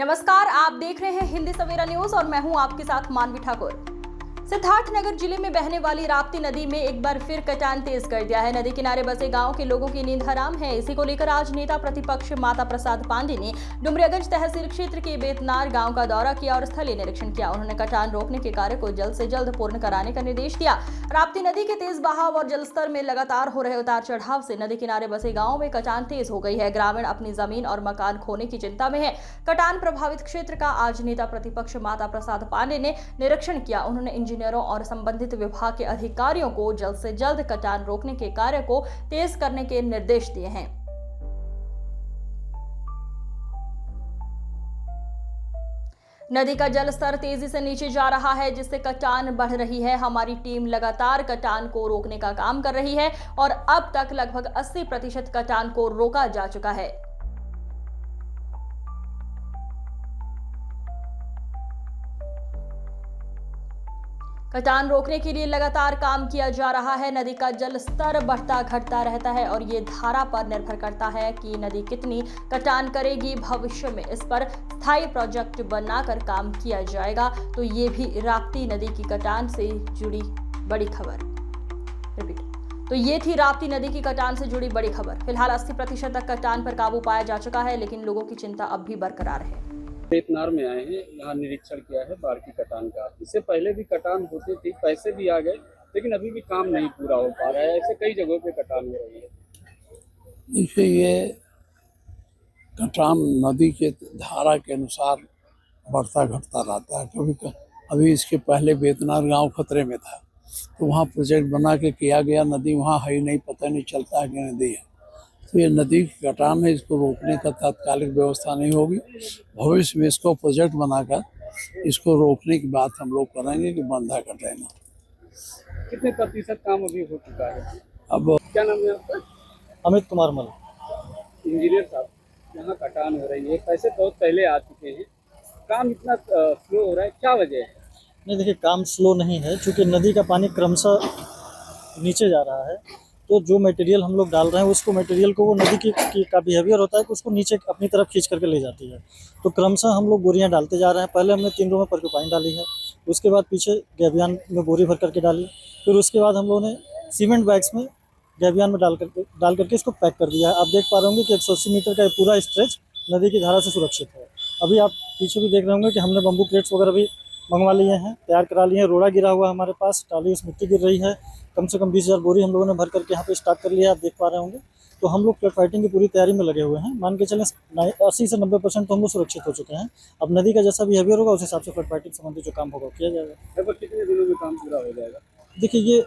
नमस्कार, आप देख रहे हैं हिंदी सवेरा न्यूज और मैं हूं आपके साथ मानवी ठाकुर। सिद्धार्थनगर जिले में बहने वाली राप्ती नदी में एक बार फिर कटान तेज कर दिया है। नदी किनारे बसे गांव के लोगों की नींद हराम है। इसी को लेकर आज नेता प्रतिपक्ष माता प्रसाद पांडे ने डुमरियागंज तहसील क्षेत्र के बेतनार गांव का दौरा किया और स्थलीय निरीक्षण किया। उन्होंने कटान रोकने के कार्य को जल्द से जल्द पूर्ण कराने का निर्देश दिया। राप्ती नदी के तेज बहाव और जलस्तर में लगातार हो रहे उतार चढ़ाव से नदी किनारे बसे गाँव में कटान तेज हो गई है। ग्रामीण अपनी जमीन और मकान खोने की चिंता में है। कटान प्रभावित क्षेत्र का आज नेता प्रतिपक्ष माता प्रसाद पांडे ने निरीक्षण किया। उन्होंने इंजीनियरों और संबंधित विभाग के अधिकारियों को जल्द से जल्द कटान रोकने के कार्य को तेज करने के निर्देश दिए हैं। नदी का जलस्तर तेजी से नीचे जा रहा है, जिससे कटान बढ़ रही है। हमारी टीम लगातार कटान को रोकने का काम कर रही है और अब तक लगभग 80% कटान को रोका जा चुका है। कटान रोकने के लिए लगातार काम किया जा रहा है। नदी का जल स्तर बढ़ता घटता रहता है और ये धारा पर निर्भर करता है कि नदी कितनी कटान करेगी। भविष्य में इस पर स्थायी प्रोजेक्ट बनाकर काम किया जाएगा। तो ये भी राप्ती नदी की कटान से जुड़ी बड़ी खबर। तो ये थी राप्ती नदी की कटान से जुड़ी बड़ी खबर। फिलहाल 80% तक कटान पर काबू पाया जा चुका है, लेकिन लोगों की चिंता अब भी बरकरार है। बेतनार में आए हैं, यहाँ निरीक्षण किया है बाढ़ की कटान का। इससे पहले भी कटान होती थी, पैसे भी आ गए, लेकिन अभी भी काम नहीं पूरा हो पा रहा है। ऐसे कई जगहों पे कटान हो रही है। देखिए, ये कटान नदी के धारा के अनुसार बढ़ता घटता रहता है। अभी इसके पहले बेतनार गांव खतरे में था, तो वहाँ प्रोजेक्ट बना के किया गया। नदी वहाँ है ही नहीं, पता नहीं चलता है कि नदी है। तो ये नदी की कटान है, इसको रोकने का तात्कालिक व्यवस्था नहीं होगी। भविष्य में इसको प्रोजेक्ट बनाकर इसको रोकने की बात हम लोग करेंगे कि बंधा कटे ना। कितने प्रतिशत काम अभी हो चुका है? अब क्या नाम है आपका? अमित कुमार मल। इंजीनियर साहब, यहाँ कटान हो रही है, पैसे बहुत पहले आ चुके हैं, काम इतना स्लो हो रहा है, क्या वजह है? नहीं, देखिए, काम स्लो नहीं है, क्योंकि नदी का पानी क्रमशः नीचे जा रहा है। तो जो मटेरियल हम लोग डाल रहे हैं, उसको मटेरियल को वो नदी का बिहेवियर होता है कि उसको नीचे अपनी तरफ खींच करके ले जाती है। तो क्रमशः हम लोग बोरियां डालते जा रहे हैं। पहले हमने 3 रो में परक्यूपाइन डाली है, उसके बाद पीछे गैबियान में बोरी भर करके डाली, फिर उसके बाद हम लोगों ने सीमेंट बैग्स में गैबियान में डाल करके इसको पैक कर दिया है। आप देख पा रहे होंगे कि 180 मीटर का पूरा स्ट्रेच नदी की धारा से सुरक्षित है। अभी आप पीछे भी देख रहे होंगे कि हमने बम्बू क्रेट्स वगैरह भी मंगवा लिए हैं, तैयार करा लिए हैं। रोड़ा गिरा हुआ है हमारे पास, टाली उस मिट्टी गिर रही है। कम से कम 20,000 बोरी हम लोगों ने भर करके यहाँ पे स्टार्ट कर लिया है, आप देख पा रहे होंगे। तो हम लोग फ्लड फाइटिंग की पूरी तैयारी में लगे हुए हैं। मान के चलें 80 से 90% तो हम लोग सुरक्षित हो चुके हैं। अब नदी का जैसा बिहेवियर होगा, उस हिसाब से फ्लड फाइटिंग संबंधी जो काम होगा किया जाएगा। लगभग कितने दिनों में काम पूरा हो जाएगा? देखिए, ये